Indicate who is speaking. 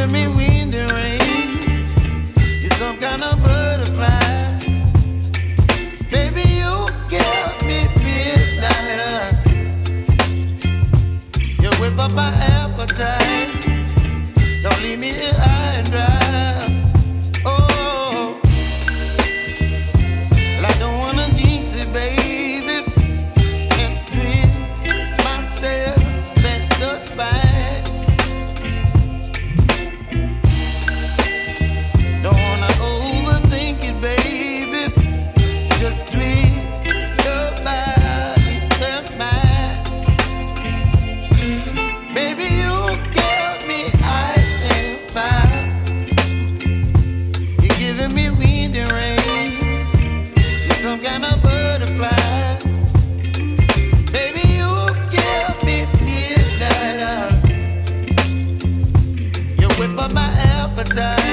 Speaker 1: giving me wind and rain. You're some kind of butterfly. Baby, you give me midnight. You whip up my appetite. Don't leave me here high and dry. Oh, well, I don't wanna jinx it, baby, and twist myself at the spine. Don't wanna overthink it, baby. It's just twist your body and mine. Baby, you give me ice and fire. You're giving me wind and rain. You're some kind of butterfly. Baby, you give me midnight. You whip up my appetite.